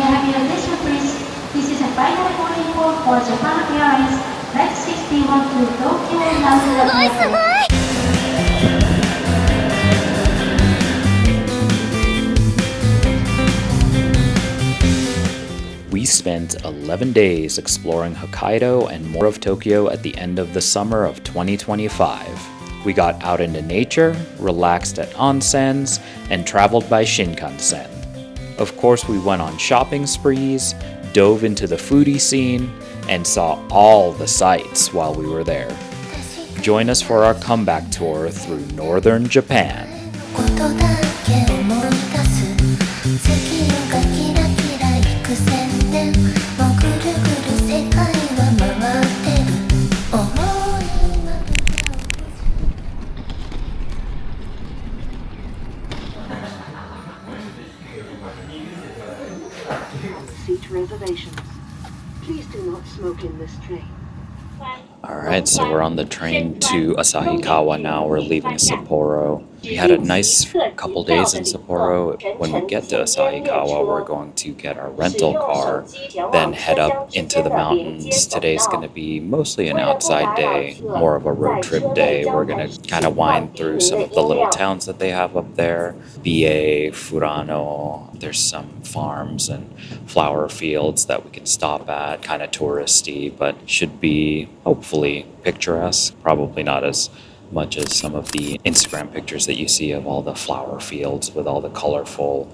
you have your attention please? This is a final boarding call for Japan Airlines Flight 61 to Tokyo National Park. We spent 11 days exploring Hokkaido and more of Tokyo at the end of the summer of 2025. We got out into nature, relaxed at onsens, and traveled by Shinkansen. Of course, we went on shopping sprees, dove into the foodie scene, and saw all the sights while we were there. Join us for our comeback tour through northern Japan. Seat reservations. Please do not smoke in this train. Alright, so we're on the train to Asahikawa now. We're leaving Sapporo. We had a nice couple days in Sapporo. When we get to Asahikawa, we're going to get our rental car, then head up into the mountains. Today's going to be mostly an outside day, more of a road trip day. We're going to kind of wind through some of the little towns that they have up there. Biei, Furano. There's some farms and flower fields that we can stop at, kind of touristy, but should be hopefully picturesque. Probably not as much as some of the Instagram pictures that you see of all the flower fields with all the colorful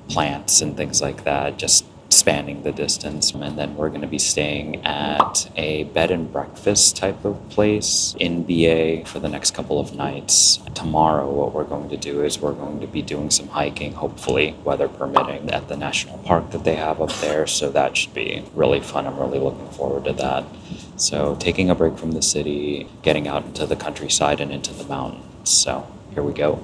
plants and things like that, just spanning the distance. And then we're going to be staying at a bed and breakfast type of place in Biei for the next couple of nights. Tomorrow, what we're going to do is we're going to be doing some hiking, hopefully weather permitting, at the national park that they have up there. So that should be really fun. I'm really looking forward to that. So taking a break from the city, getting out into the countryside and into the mountains. So here we go.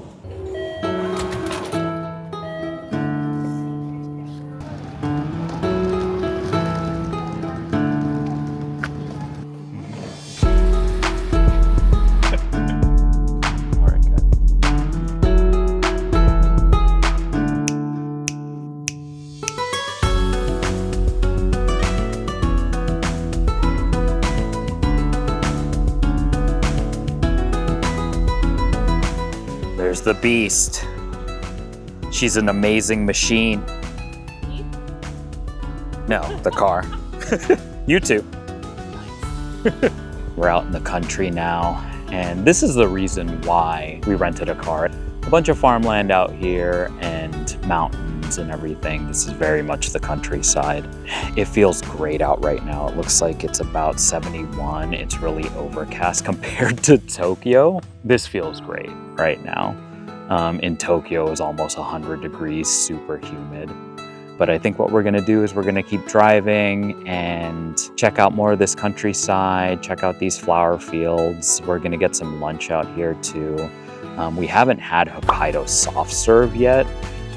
There's the beast. She's an amazing machine. No, the car. You too. We're out in the country now, and this is the reason why we rented a car. A bunch of farmland out here and mountains and everything. This is very much the countryside. It feels great out right now. It looks like it's about 71. It's really overcast compared to Tokyo. This feels great right now. In Tokyo, it was almost 100 degrees, super humid. But I think what we're gonna do is we're gonna keep driving and check out more of this countryside, check out these flower fields. We're gonna get some lunch out here too. We haven't had Hokkaido soft serve yet,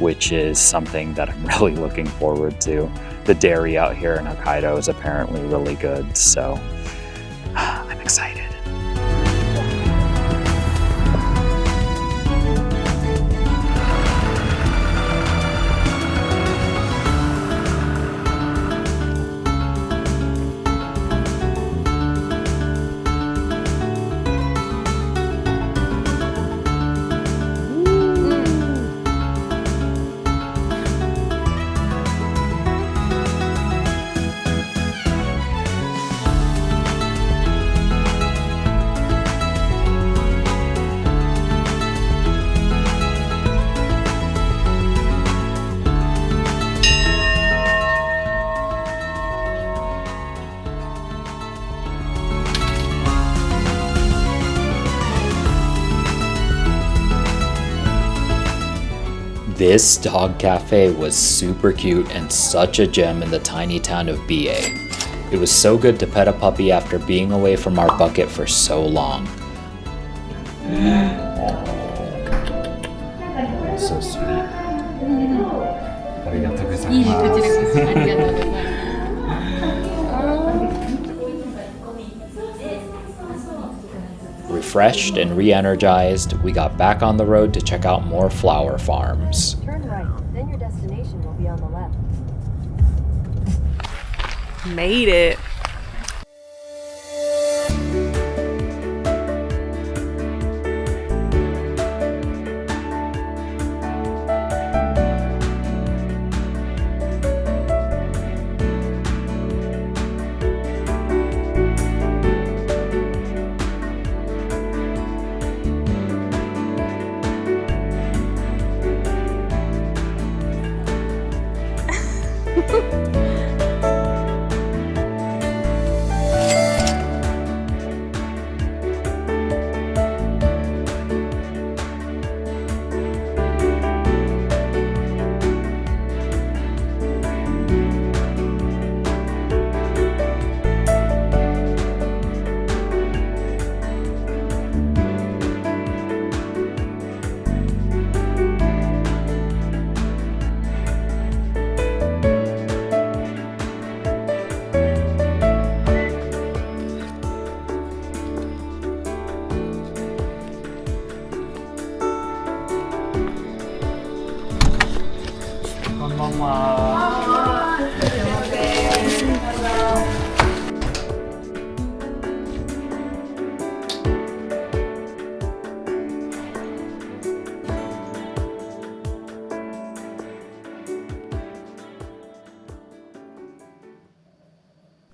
which is something that I'm really looking forward to. The dairy out here in Hokkaido is apparently really good, so I'm excited. This dog cafe was super cute and such a gem in the tiny town of Biei. It was so good to pet a puppy after being away from our bucket for so long. So sweet. Refreshed and re-energized, we got back on the road to check out more flower farms. Turn right, then your destination will be on the left. Made it.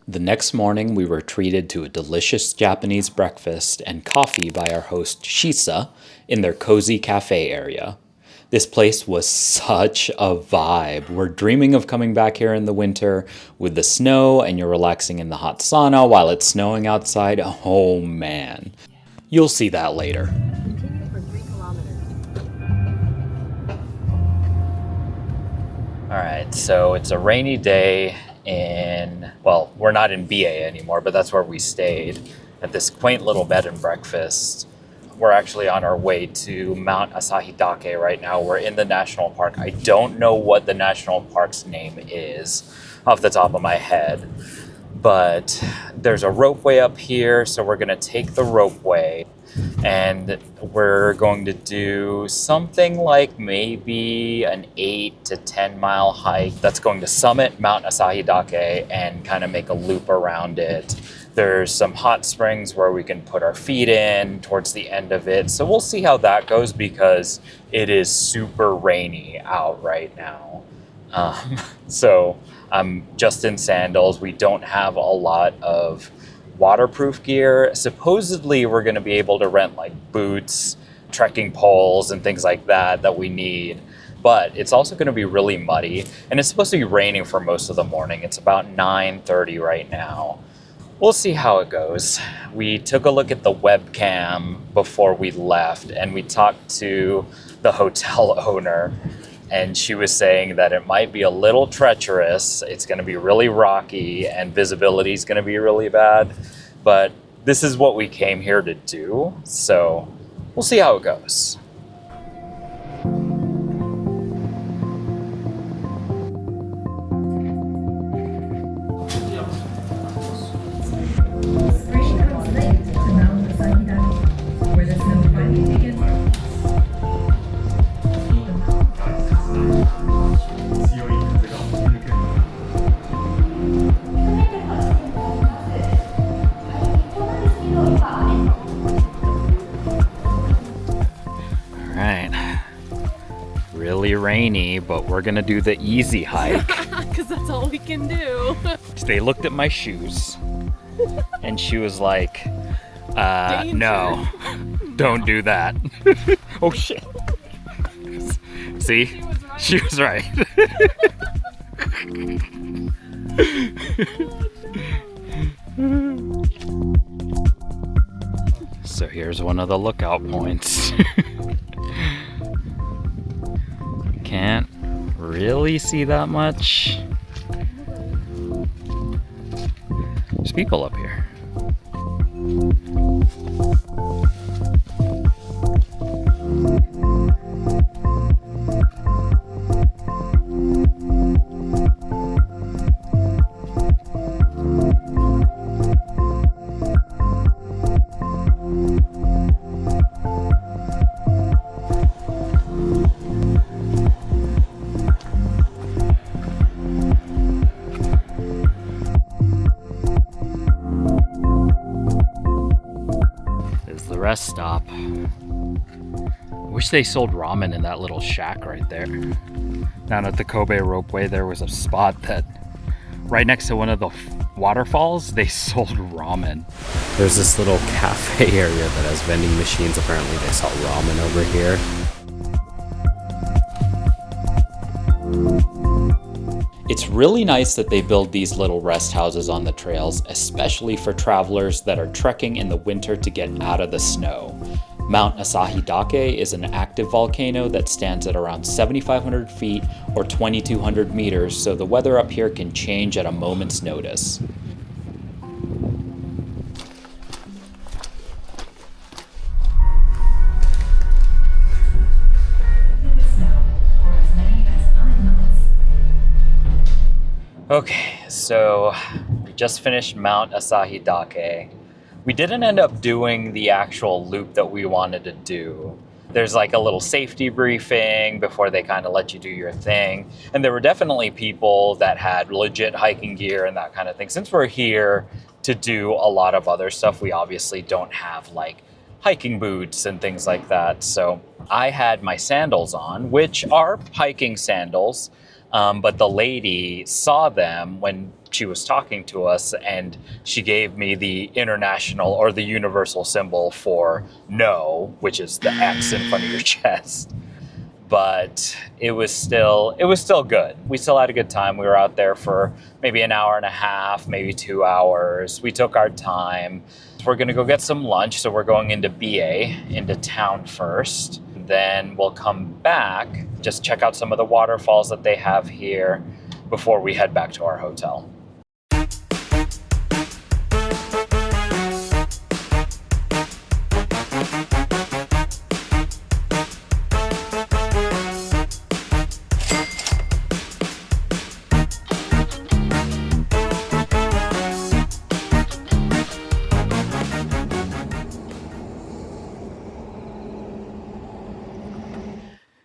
The next morning, we were treated to a delicious Japanese breakfast and coffee by our host Shisa in their cozy cafe area. This place was such a vibe. We're dreaming of coming back here in the winter with the snow, and you're relaxing in the hot sauna while it's snowing outside. Oh man. You'll see that later. Continue for 3 kilometers. Alright, so it's a rainy day in, well, we're not in Biei anymore, but that's where we stayed at this quaint little bed and breakfast. We're actually on our way to Mount Asahidake right now. We're in the national park. I don't know what the national park's name is off the top of my head, but there's a ropeway up here, so we're gonna take the ropeway and we're going to do something like maybe an 8 to 10 mile hike that's going to summit Mount Asahidake and kind of make a loop around it. There's some hot springs where we can put our feet in towards the end of it. So we'll see how that goes because it is super rainy out right now. So I'm just in sandals. We don't have a lot of waterproof gear. Supposedly we're going to be able to rent like boots, trekking poles, and things like that we need. But it's also going to be really muddy, and it's supposed to be raining for most of the morning. It's about 9:30 right now. We'll see how it goes. We took a look at the webcam before we left, and we talked to the hotel owner, and she was saying that it might be a little treacherous. It's going to be really rocky, and visibility is going to be really bad. But this is what we came here to do, so we'll see how it goes. Really rainy, but we're gonna do the easy hike. Because that's all we can do. They looked at my shoes and she was like, no, don't do that. Oh shit. See? She was right. So here's one of the lookout points. Can't really see that much. There's people up here. rest stop. I wish they sold ramen in that little shack right there. Down at the Kobe ropeway, there was a spot that right next to one of the waterfalls, they sold ramen. There's this little cafe area that has vending machines. Apparently they sell ramen over here. It's really nice that they build these little rest houses on the trails, especially for travelers that are trekking in the winter to get out of the snow. Mount Asahidake is an active volcano that stands at around 7,500 feet or 2,200 meters, so the weather up here can change at a moment's notice. Okay, so we just finished Mount Asahidake. We didn't end up doing the actual loop that we wanted to do. There's like a little safety briefing before they kind of let you do your thing. And there were definitely people that had legit hiking gear and that kind of thing. Since we're here to do a lot of other stuff, we obviously don't have like hiking boots and things like that. So I had my sandals on, which are hiking sandals. But the lady saw them when she was talking to us, and she gave me the international or the universal symbol for no, which is the X in front of your chest. But it was still good. We still had a good time. We were out there for maybe an hour and a half, maybe 2 hours. We took our time. We're gonna go get some lunch, so we're going into Biei, into town first. Then we'll come back, just check out some of the waterfalls that they have here before we head back to our hotel.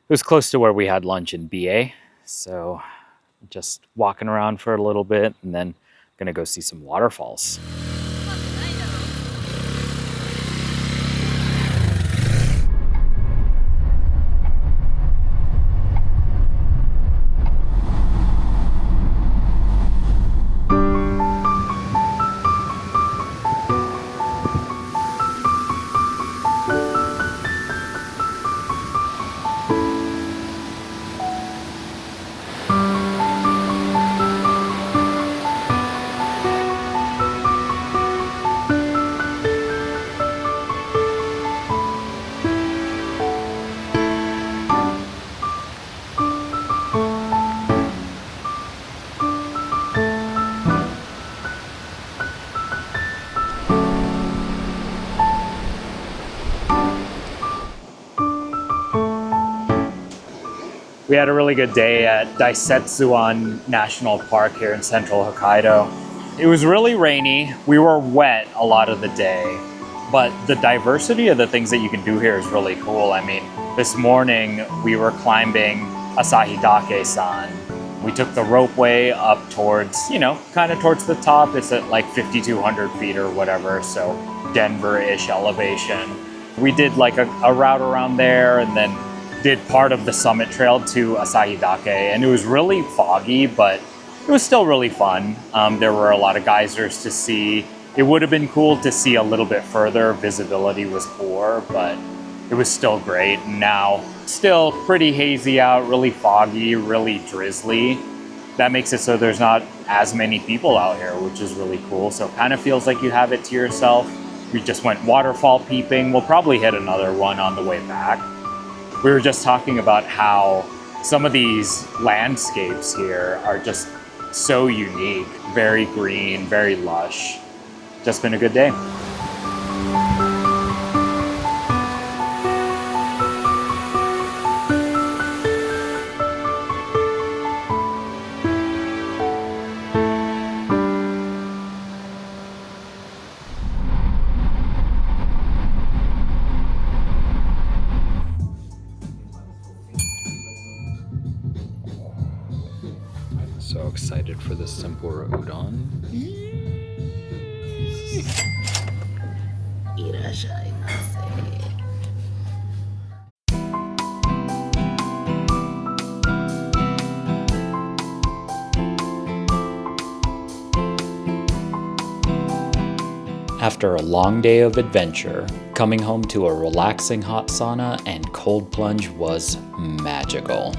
It was close to where we had lunch in Biei, so just walking around for a little bit and then gonna go see some waterfalls. We had a really good day at Daisetsuzan National Park here in central Hokkaido. It was really rainy. We were wet a lot of the day, but the diversity of the things that you can do here is really cool. I mean, this morning we were climbing Asahidake-san. We took the ropeway up towards, kind of towards the top. It's at like 5,200 feet or whatever, so Denver-ish elevation. We did like a route around there and then did part of the summit trail to Asahidake, and it was really foggy, but it was still really fun. There were a lot of geysers to see. It would have been cool to see a little bit further. Visibility was poor, but it was still great. And now, still pretty hazy out, really foggy, really drizzly. That makes it so there's not as many people out here, which is really cool. So it kind of feels like you have it to yourself. We just went waterfall peeping. We'll probably hit another one on the way back. We were just talking about how some of these landscapes here are just so unique, very green, very lush. Just been a good day. So excited for this tempura udon. After a long day of adventure, coming home to a relaxing hot sauna and cold plunge was magical.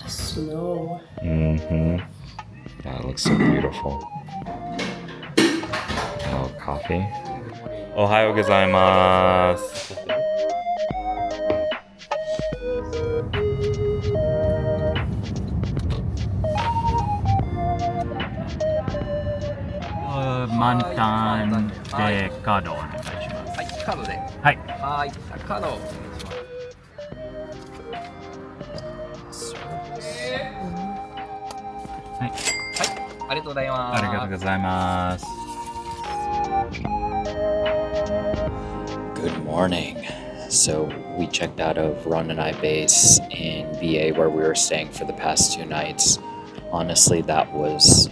Snow. That looks so beautiful. Oh, coffee. Ohayo gozaimasu. Mantan de kado お願いします。はい、カードで。はい。はい、カードをお願いします。はい。はい、ありがとうございます。ありがとうございます。Good morning. So we checked out of Ronanai Base in Biei where we were staying for the past 2 nights. Honestly, that was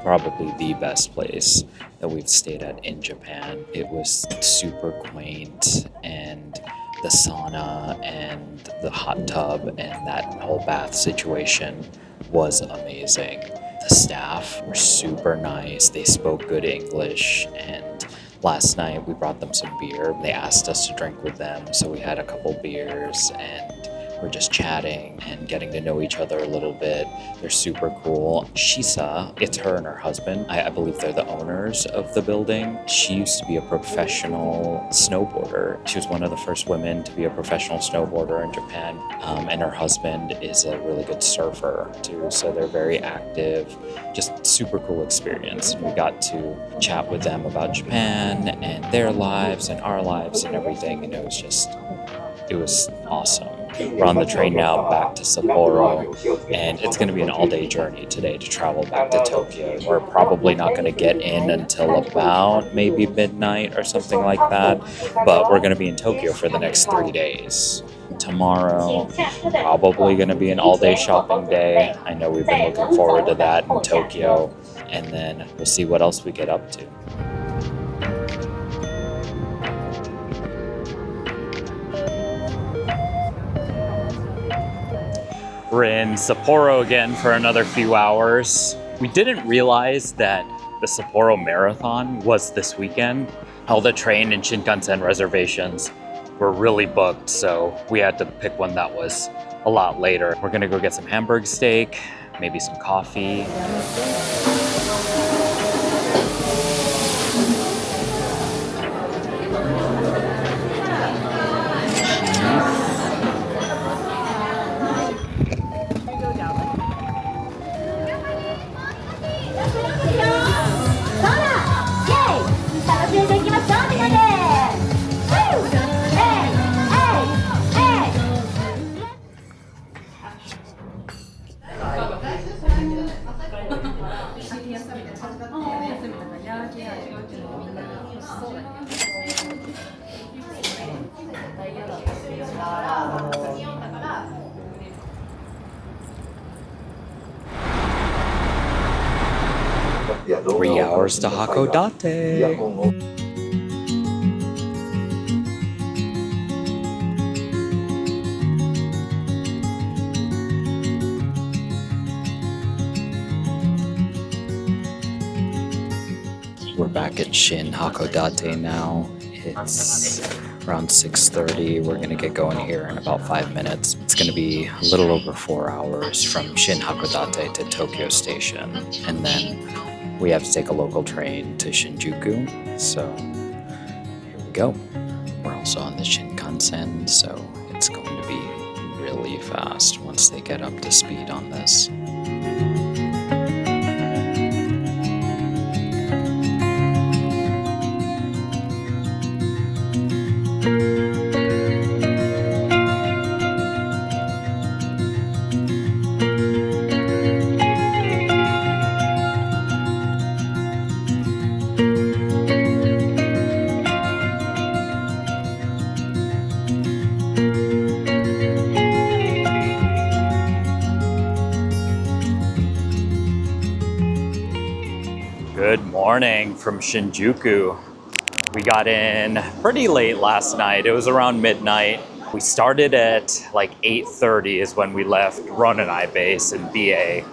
probably the best place that we've stayed at in Japan. It was super quaint, and the sauna and the hot tub and that whole bath situation was amazing. The staff were super nice. They spoke good English, and last night we brought them some beer. They asked us to drink with them, so we had a couple beers and we're just chatting and getting to know each other a little bit. They're super cool. Shisa, it's her and her husband. I believe they're the owners of the building. She used to be a professional snowboarder. She was one of the first women to be a professional snowboarder in Japan. And her husband is a really good surfer too. So they're very active. Just super cool experience. We got to chat with them about Japan and their lives and our lives and everything. And it was awesome. We're on the train now back to Sapporo, and it's going to be an all-day journey today to travel back to Tokyo. We're probably not going to get in until about maybe midnight or something like that, but we're going to be in Tokyo for the next 3 days. Tomorrow, probably going to be an all-day shopping day. I know we've been looking forward to that in Tokyo, and then we'll see what else we get up to. We're in Sapporo again for another few hours. We didn't realize that the Sapporo Marathon was this weekend. All the train and Shinkansen reservations were really booked, so we had to pick one that was a lot later. We're gonna go get some Hamburg steak, maybe some coffee. Three hours to Hakodate. We're back at Shin Hakodate now. It's around 6:30. We're gonna get going here in about 5 minutes. It's gonna be a little over 4 hours from Shin Hakodate to Tokyo Station, and then we have to take a local train to Shinjuku. So here we go. We're also on the Shinkansen, so it's going to be really fast once they get up to speed on this. Good morning from Shinjuku. We got in pretty late last night. It was around midnight. We started at like 8:30 is when we left Ronanai base in Biei.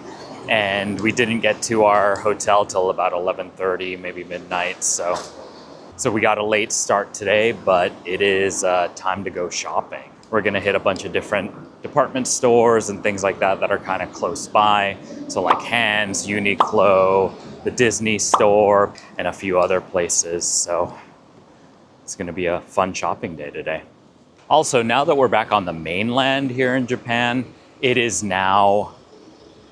And we didn't get to our hotel till about 11:30, maybe midnight. So we got a late start today, but it is time to go shopping. We're gonna hit a bunch of different department stores and things like that that are kind of close by. So like Hands, Uniqlo, the Disney store, and a few other places. So it's gonna be a fun shopping day today. Also, now that we're back on the mainland here in Japan, it is now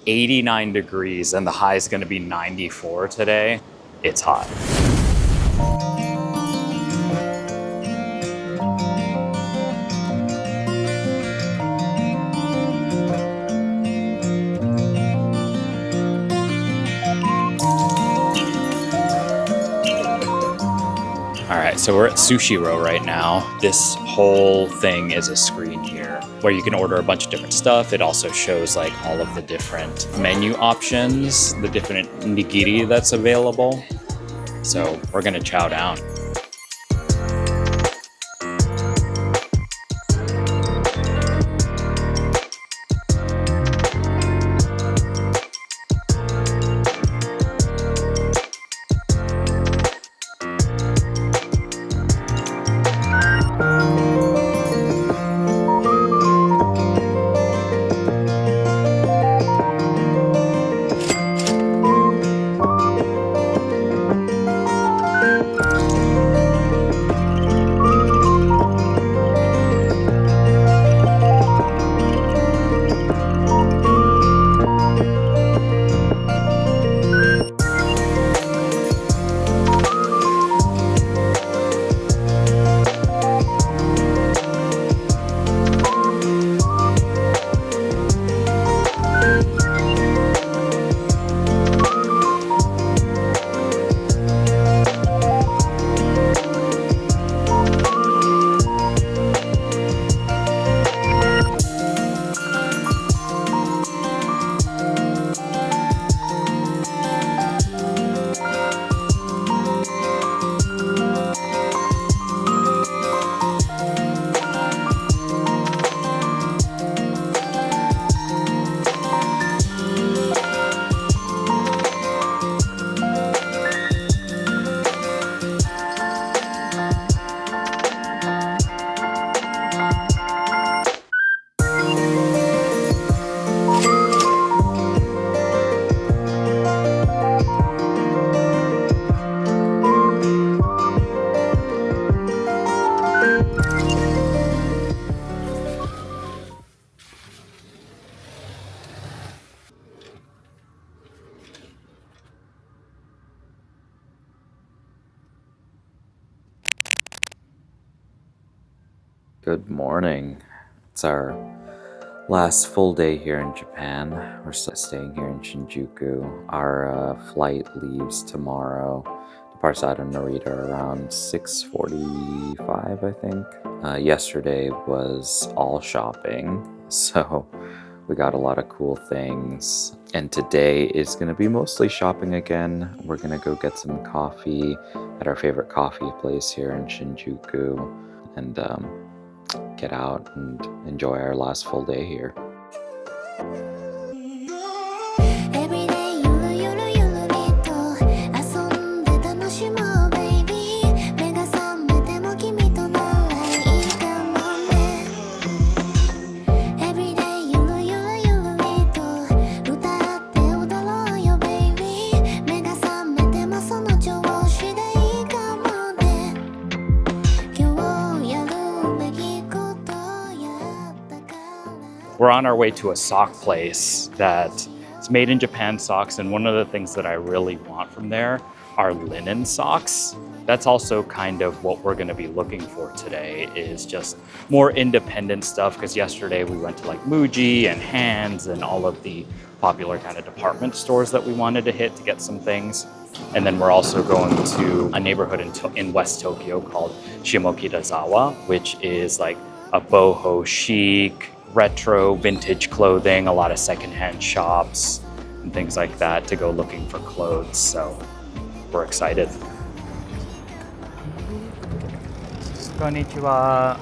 89 degrees and the high is gonna be 94 today. It's hot. All right, so we're at Sushi Row right now. This whole thing is a screen here where you can order a bunch of different stuff. It also shows like all of the different menu options, the different nigiri that's available. So we're gonna chow down. Good morning. It's our last full day here in Japan. We're staying here in Shinjuku. Our flight leaves tomorrow. Departs out of Narita around 6:45, I think. Yesterday was all shopping, so we got a lot of cool things. And today is going to be mostly shopping again. We're going to go get some coffee at our favorite coffee place here in Shinjuku and get out and enjoy our last full day here. We're on our way to a sock place that is made in Japan socks, and one of the things that I really want from there are linen socks. That's also kind of what we're going to be looking for today, is just more independent stuff, because yesterday we went to like Muji and Hands and all of the popular kind of department stores that we wanted to hit to get some things. And then we're also going to a neighborhood in West Tokyo called Shimokitazawa, which is like a boho chic, retro, vintage clothing, a lot of secondhand shops and things like that to go looking for clothes. So We're excited. Konnichiwa.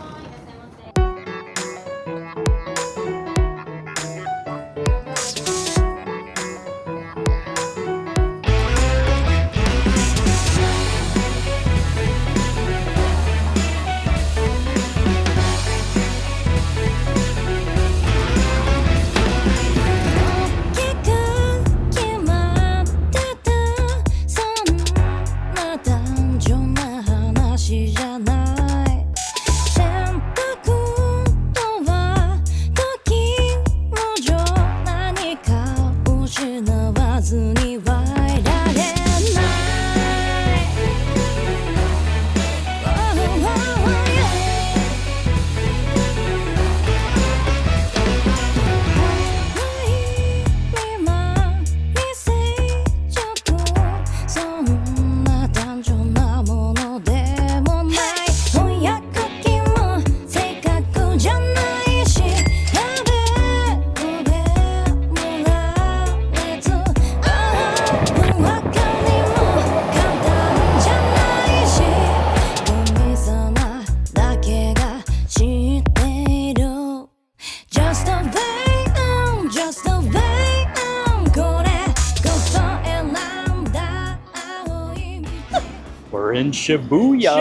We're in Shibuya.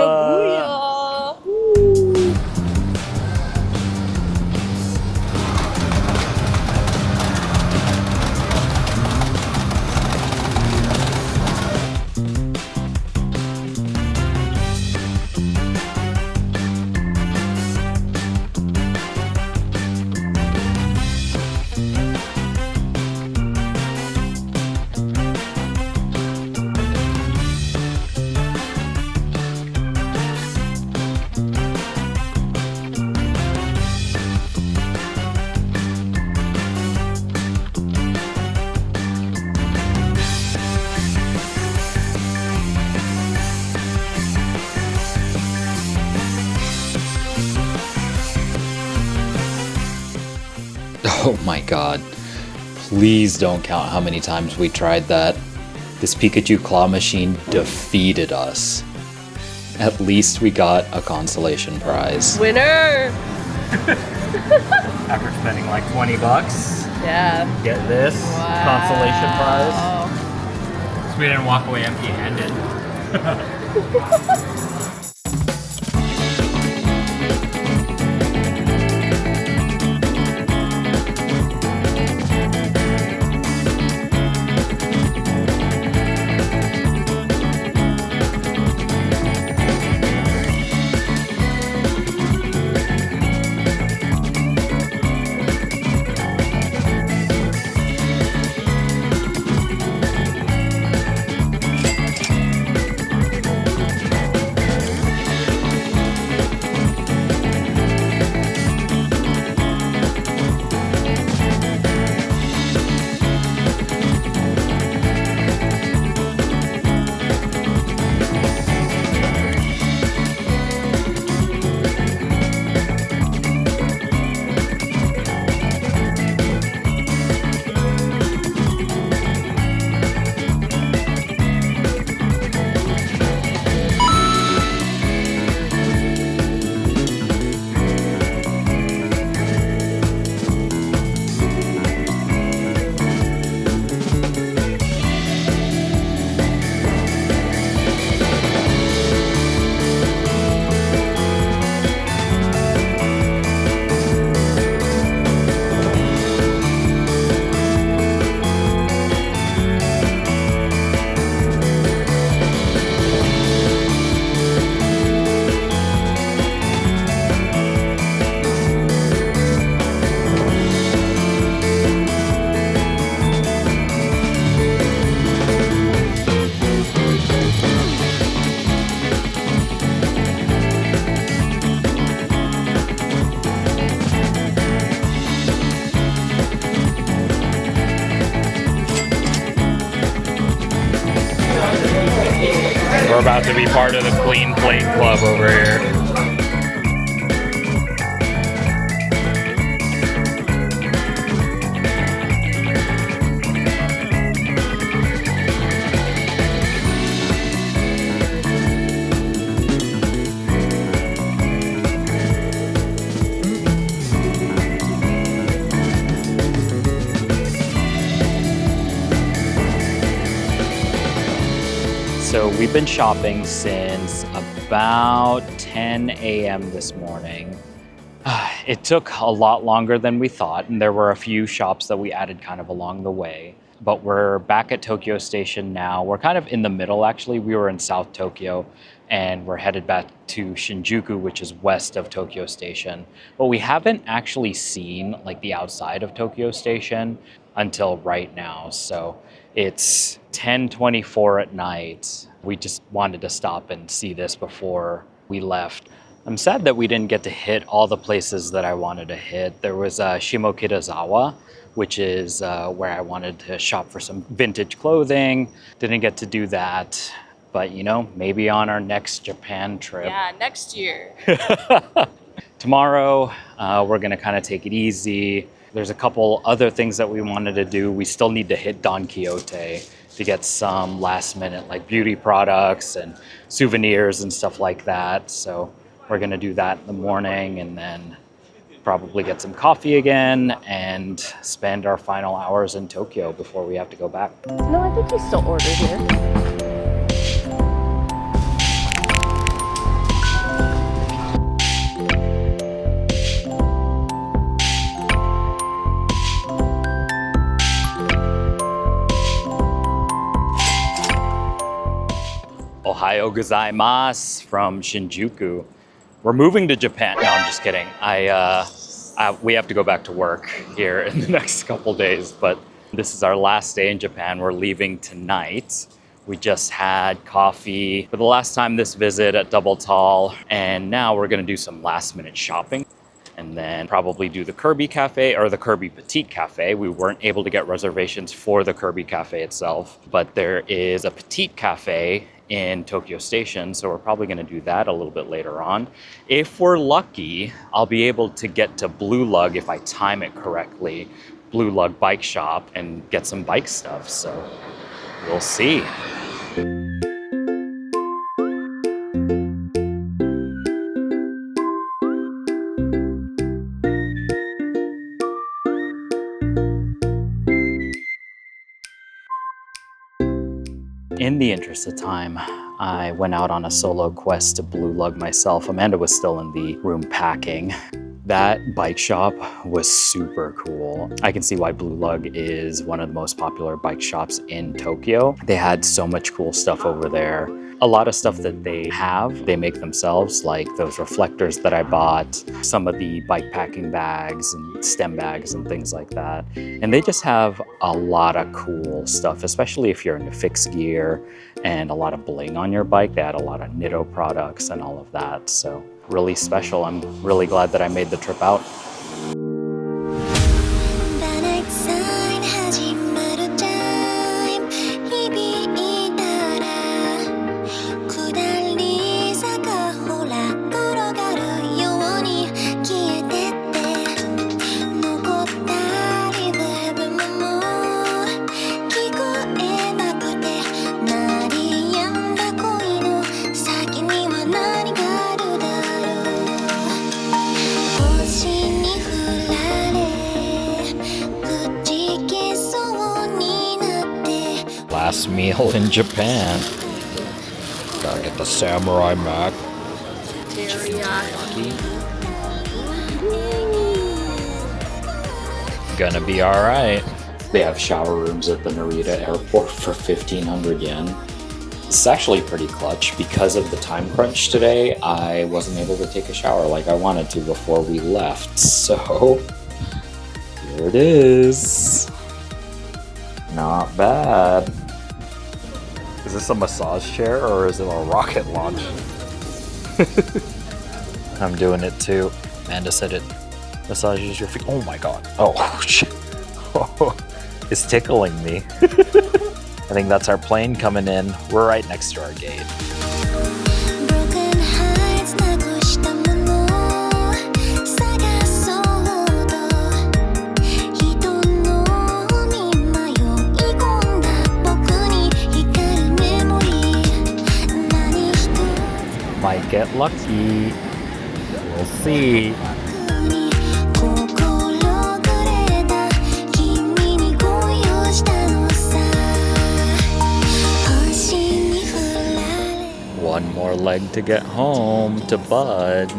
Oh my god. Please don't count how many times we tried that. This Pikachu claw machine defeated us. At least we got a consolation prize. Winner! After spending like 20 bucks, Yeah. get this consolation prize. So we didn't walk away empty-handed. We're about to be part of the Clean Plate Club over here. So we've been shopping since about 10 a.m. this morning. It took a lot longer than we thought, and there were a few shops that we added kind of along the way. But we're back at Tokyo Station now. We're kind of in the middle, actually. We were in South Tokyo, and we're headed back to Shinjuku, which is west of Tokyo Station. But we haven't actually seen like the outside of Tokyo Station until right now. So it's 10:24 at night. We just wanted to stop and see this before we left. I'm sad that we didn't get to hit all the places that I wanted to hit. There was Shimokitazawa, which is where I wanted to shop for some vintage clothing. Didn't get to do that, but you know, maybe on our next Japan trip. Yeah, next year. Tomorrow, we're gonna kind of take it easy. There's a couple other things that we wanted to do. We still need to hit Don Quixote to get some last minute like beauty products and souvenirs and stuff like that. So we're gonna do that in the morning and then probably get some coffee again and spend our final hours in Tokyo before we have to go back. No, I think you still ordered here. Ohayo gozaimasu from Shinjuku. We're moving to Japan. No, I'm just kidding. We have to go back to work here in the next couple days, but this is our last day in Japan. We're leaving tonight. We just had coffee for the last time this visit at Double Tall, and now we're gonna do some last minute shopping and then probably do the Kirby Cafe or the Kirby Petite Cafe. We weren't able to get reservations for the Kirby Cafe itself, but there is a Petite Cafe in Tokyo Station, so we're probably gonna do that a little bit later on. If we're lucky, I'll be able to get to Blue Lug if I time it correctly, Blue Lug Bike Shop, and get some bike stuff, so we'll see. In the interest of time, I went out on a solo quest to Blue Lug myself. Amanda was still in the room packing. That bike shop was super cool. I can see why Blue Lug is one of the most popular bike shops in Tokyo. They had so much cool stuff over there. A lot of stuff that they make themselves, like those reflectors that I bought, some of the bike packing bags and stem bags and things like that. And they just have a lot of cool stuff, especially if you're into fixed gear and a lot of bling on your bike. They had a lot of Nitto products and all of that. So really special. I'm really glad that I made the trip out. Last meal in Japan. Gotta get the samurai mac. Gonna be alright. They have shower rooms at the Narita airport for 1,500 yen. It's actually pretty clutch. Because of the time crunch today, I wasn't able to take a shower like I wanted to before we left. So, here it is. Not bad. Is this a massage chair or is it a rocket launch? I'm doing it too. Amanda said it massages your feet. Oh my god. Oh shit. It's tickling me. I think that's our plane coming in. We're right next to our gate. Might get lucky. We'll see. leg to get home to Bud.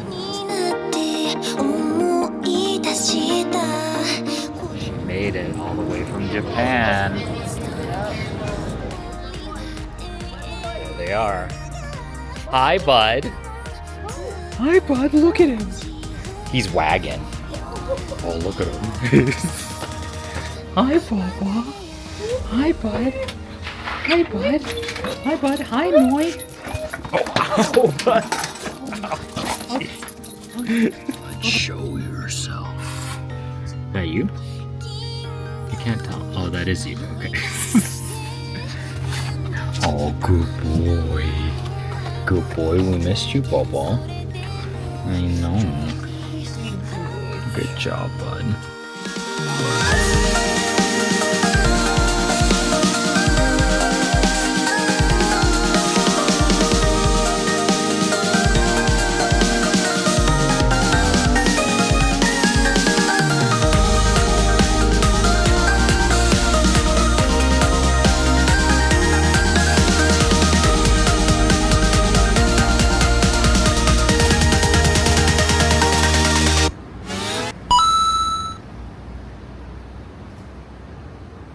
She made it all the way from Japan. There they are. Hi, Bud. Hi, Bud. Look at him. He's wagging. Oh, look at him. Hi, Bubba. Hi, Bud. Hi, Bud. Hi, Bud. Hi, Noi. Oh, Bud. Bud, show yourself. Is that you? You can't tell. Oh, that is you. Okay. Oh, good boy. Good boy. We missed you, Bubba. I know. Good job, Bud.